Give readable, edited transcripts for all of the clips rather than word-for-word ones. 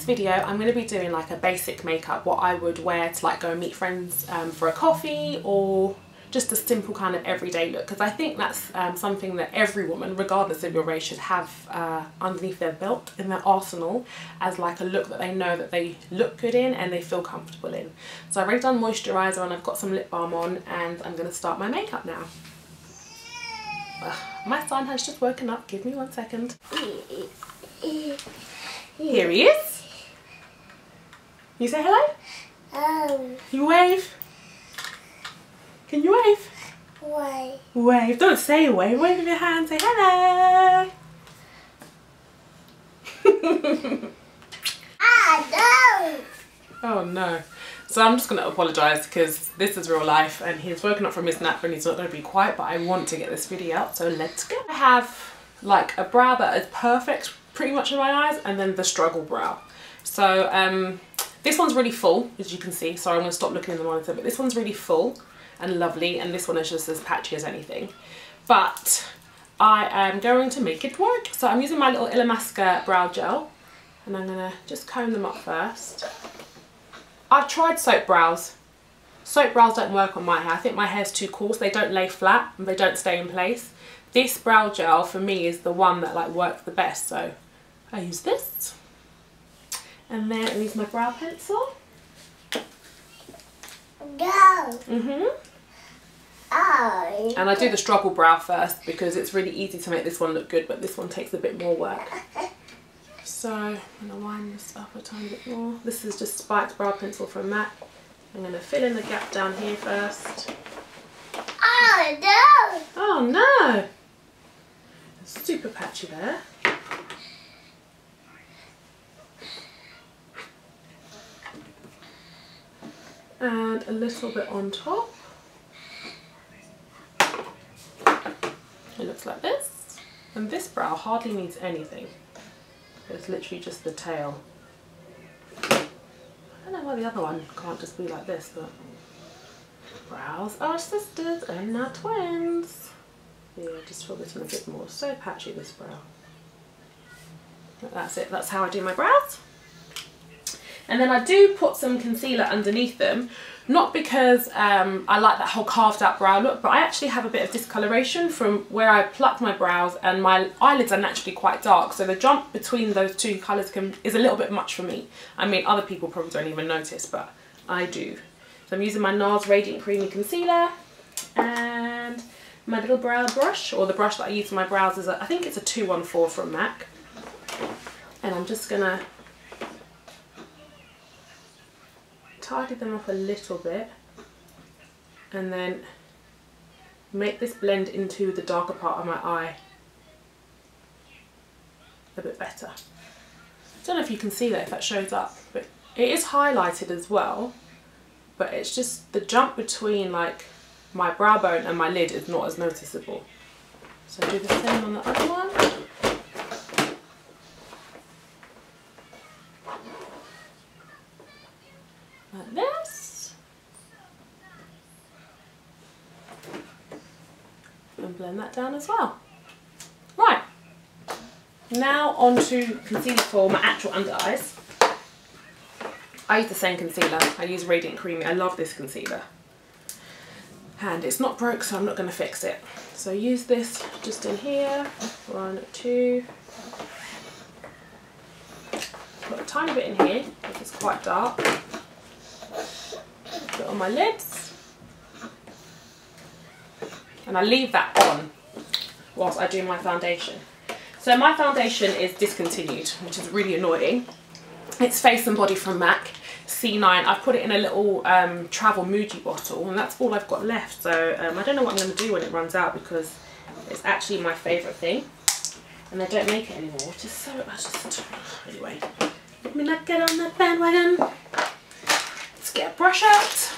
video I'm going to be doing like a basic makeup, what I would wear to like go and meet friends for a coffee, or just a simple kind of everyday look, because I think that's something that every woman, regardless of your race, should have underneath their belt, in their arsenal, as like a look that they know that they look good in and they feel comfortable in. So I've already done moisturiser and I've got some lip balm on, and I'm going to start my makeup now. My son has just woken up, give me 1 second. Here he is. You say hello? You wave. Can you wave? Wave. Wave. Don't say wave. Wave with your hand. Say hello. No. Oh no. So I'm just going to apologise because this is real life and he's woken up from his nap and he's not going to be quiet, but I want to get this video out, so let's go. I have like a brow that is perfect pretty much in my eyes, and then the struggle brow. So this one's really full, as you can see. Sorry, I'm going to stop looking in the monitor, but this one's really full and lovely, and this one is just as patchy as anything. But I am going to make it work. So I'm using my little Illamasqua brow gel, and I'm going to just comb them up first. I've tried soap brows. Soap brows don't work on my hair. I think my hair's too coarse. They don't lay flat and they don't stay in place. This brow gel for me is the one that like works the best. So I use this, and then I use my brow pencil. Go. And I do the struggle brow first because it's really easy to make this one look good, but this one takes a bit more work. So I'm going to wind this up a tiny bit more. This is just spiked brow pencil from MAC. I'm going to fill in the gap down here first. Oh no! Oh no! It's super patchy there. And a little bit on top. It looks like this. And this brow hardly needs anything. It's literally just the tail. I don't know why the other one can't just be like this, but brows are sisters and not twins. Yeah, just fill this in a bit more. So patchy, this brow. But that's it. That's how I do my brows. And then I do put some concealer underneath them, not because I like that whole carved out brow look, but I actually have a bit of discoloration from where I plucked my brows, and my eyelids are naturally quite dark, so the jump between those two colours is a little bit much for me. I mean, other people probably don't even notice, but I do. So I'm using my NARS Radiant Creamy Concealer, and my little brow brush, or the brush that I use for my brows is I think it's a 214 from MAC, and I'm just gonna tidy them up a little bit and then make this blend into the darker part of my eye a bit better. I don't know if you can see that, if that shows up, but it is highlighted as well, but it's just the jump between like my brow bone and my lid is not as noticeable. So do the same on the other one. Like this, and blend that down as well. Right, now on to concealer for my actual under eyes. I use the same concealer. I use Radiant Creamy. I love this concealer, and it's not broke, so I'm not going to fix it. So use this just in here. 1, 2. Put a tiny bit in here because it's quite dark. Put it on my lids, and I leave that on whilst I do my foundation. So my foundation is discontinued, which is really annoying. It's Face and Body from MAC C9. I've put it in a little travel Muji bottle, and that's all I've got left. So I don't know what I'm going to do when it runs out, because it's actually my favourite thing, and they don't make it anymore, which is so, anyway, let me not get on that bandwagon. Let's get a brush out.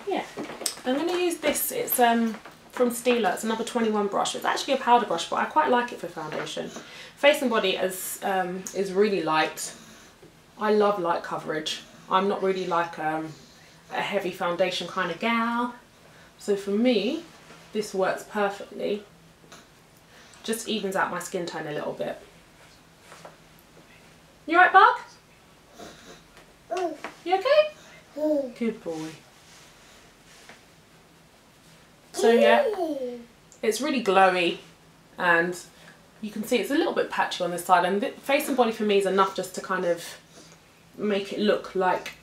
Yeah, I'm going to use this. It's from Stila. It's another 21 brush. It's actually a powder brush, but I quite like it for foundation. Face and Body is really light. I love light coverage. I'm not really like a heavy foundation kind of gal. So for me, this works perfectly. Just evens out my skin tone a little bit. You alright, Bug? You okay? Good boy. So yeah, it's really glowy, and you can see it's a little bit patchy on this side, and face and body for me is enough just to kind of make it look like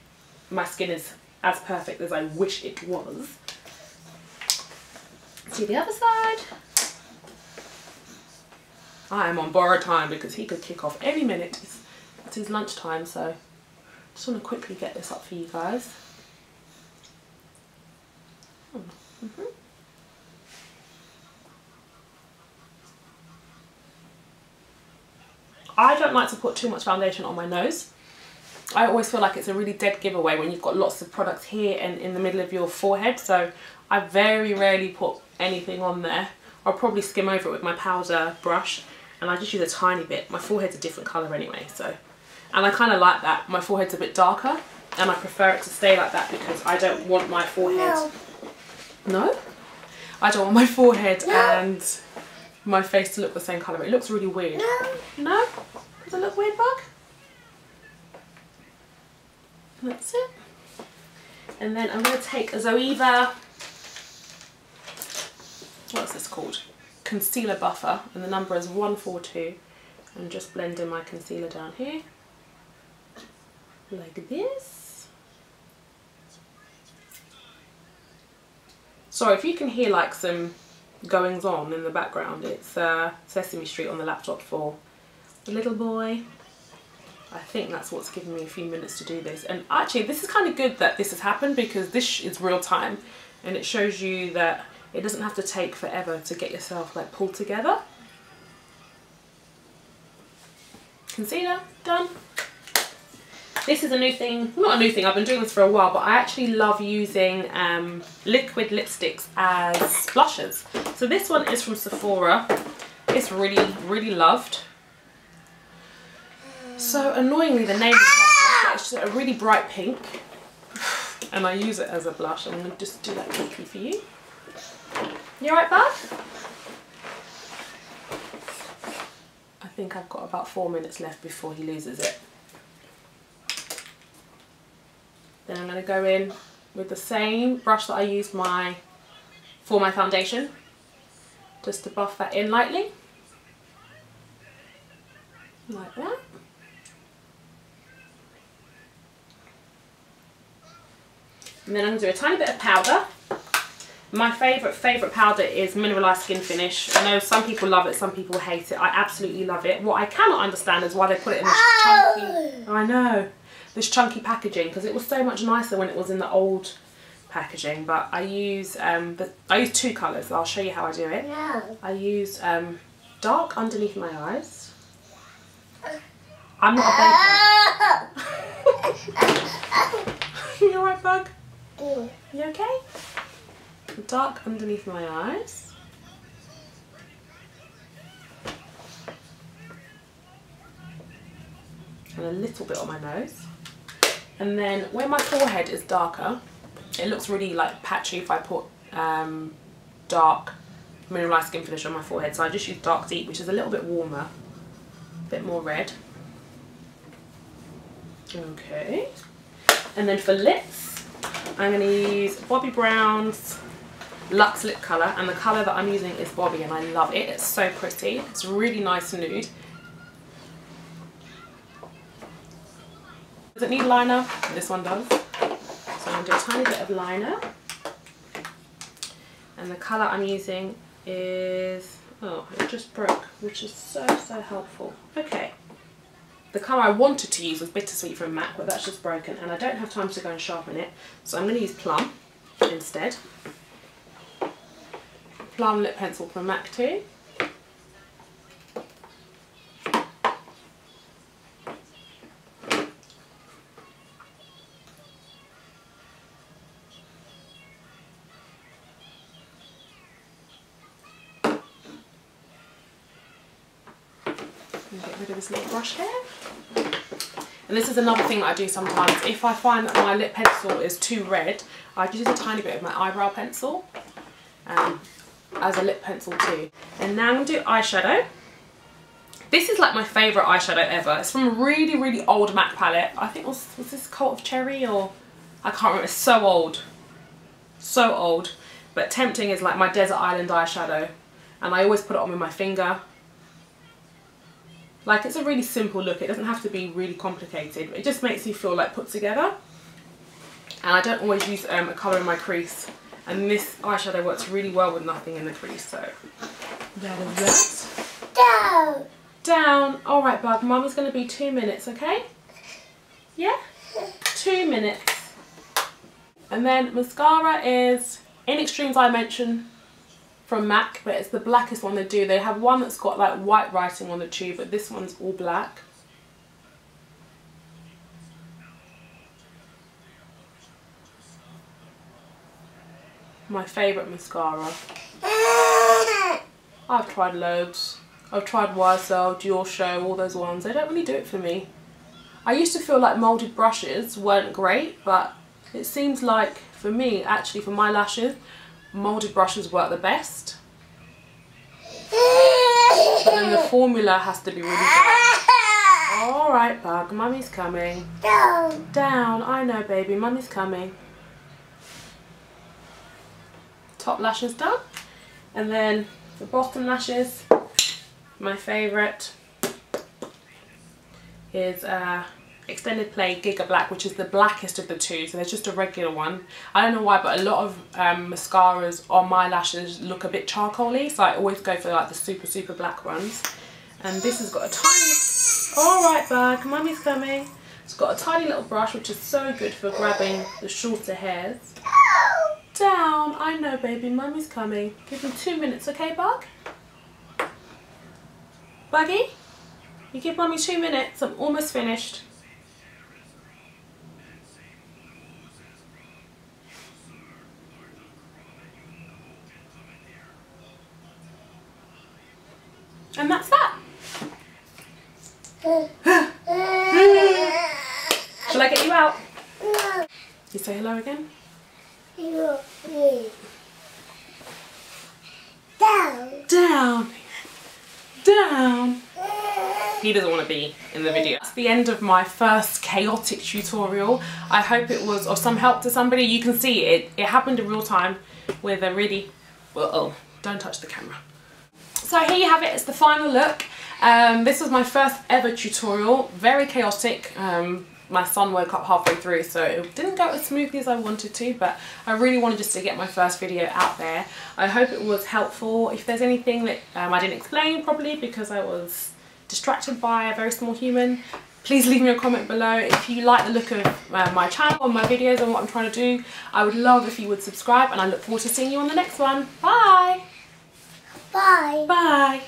my skin is as perfect as I wish it was. See the other side. I am on borrowed time because he could kick off any minute. It's his lunchtime, so just want to quickly get this up for you guys. I don't like to put too much foundation on my nose. I always feel like it's a really dead giveaway when you've got lots of products here and in the middle of your forehead, so I very rarely put anything on there. I'll probably skim over it with my powder brush, and I just use a tiny bit. My forehead's a different colour anyway, so. And I kind of like that. My forehead's a bit darker, and I prefer it to stay like that because I don't want my forehead... No? I don't want my forehead and my face to look the same colour. It looks really weird. No? Does it look weird, Bug? That's it. And then I'm going to take a Zoeva, what's this called? Concealer buffer, and the number is 142, and just blend in my concealer down here like this. Sorry if you can hear like some goings on in the background. It's Sesame Street on the laptop for the little boy. I think that's what's given me a few minutes to do this. And actually this is kind of good that this has happened, because this is real time and it shows you that it doesn't have to take forever to get yourself like pulled together. Concealer done. This is a new thing, not a new thing, I've been doing this for a while, but I actually love using liquid lipsticks as blushes. So this one is from Sephora. It's really loved. So annoyingly the name is not blush, it's just a really bright pink, and I use it as a blush. I'm going to just do that quickly for you. You alright, Bud? I think I've got about 4 minutes left before he loses it. Then I'm going to go in with the same brush that I used for my foundation, just to buff that in lightly, like that. And then I'm going to do a tiny bit of powder. My favourite powder is Mineralized Skin Finish. I know some people love it, some people hate it. I absolutely love it. What I cannot understand is why they put it in this chunky, I know, this chunky packaging, because it was so much nicer when it was in the old packaging. But I use two colours. I'll show you how I do it. Yeah. I use dark underneath my eyes. I'm not a baker. You alright, Bug? You okay? Dark underneath my eyes. And a little bit on my nose. And then where my forehead is darker, it looks really like patchy if I put dark Mineralized Skin Finish on my forehead. So I just use Dark Deep, which is a little bit warmer, a bit more red. Okay. And then for lips, I'm going to use Bobbi Brown's Luxe Lip Colour, and the colour that I'm using is Bobbi, and I love it. It's so pretty. It's really nice nude. Does it need liner? This one does. So I'm going to do a tiny bit of liner. And the colour I'm using is, oh, it just broke, which is so helpful. Okay. The colour I wanted to use was Bittersweet from MAC, but that's just broken, and I don't have time to go and sharpen it. So I'm going to use Plum instead. Plum lip pencil from MAC too. And get rid of this little brush here. And this is another thing that I do sometimes. If I find that my lip pencil is too red, I use a tiny bit of my eyebrow pencil. as a lip pencil too. And now I'm going to do eyeshadow. This is like my favourite eyeshadow ever. It's from a really, really old MAC palette. I think was this Cult of Cherry, or I can't remember. It's so old. So old. But Tempting is like my desert island eyeshadow. And I always put it on with my finger. Like, it's a really simple look. It doesn't have to be really complicated. It just makes you feel like put together. And I don't always use a colour in my crease. And this eyeshadow works really well with nothing in the crease. So that is that. Down. Down. Alright, bud. Mummy's going to be 2 minutes, okay? Yeah? 2 minutes. And then mascara is in Extremes I mentioned from MAC, but it's the blackest one they do. They have one that's got like white writing on the tube, but this one's all black. My favourite mascara. I've tried loads. I've tried YSL, Dior Show, all those ones. They don't really do it for me. I used to feel like moulded brushes weren't great, but it seems like for me, actually for my lashes, moulded brushes work the best. But then the formula has to be really good. Alright, bug, mummy's coming. Down. Down, I know baby, mummy's coming. Top lashes done. And then the bottom lashes, my favourite is Extended Play Giga Black, which is the blackest of the two. So there's just a regular one. I don't know why, but a lot of mascaras on my lashes look a bit charcoaly, so I always go for like the super, super black ones. And this has got a tiny... Alright bag, mummy's coming. It's got a tiny little brush, which is so good for grabbing the shorter hairs. Down, I know baby, mummy's coming. Give me 2 minutes, okay bug? Buggy? You give mummy 2 minutes, I'm almost finished. And that's that. Shall I get you out? No. You say hello again? Down. Down. Down. He doesn't want to be in the video. That's the end of my first chaotic tutorial. I hope it was of some help to somebody. You can see it happened in real time with a really, well, oh, don't touch the camera. So here you have it, it's the final look. This was my first ever tutorial, very chaotic. My son woke up halfway through, so it didn't go as smoothly as I wanted to, but I really wanted just to get my first video out there. I hope it was helpful. If there's anything that I didn't explain properly because I was distracted by a very small human, please leave me a comment below. If you like the look of my channel and my videos and what I'm trying to do, I would love if you would subscribe, and I look forward to seeing you on the next one. Bye! Bye. Bye!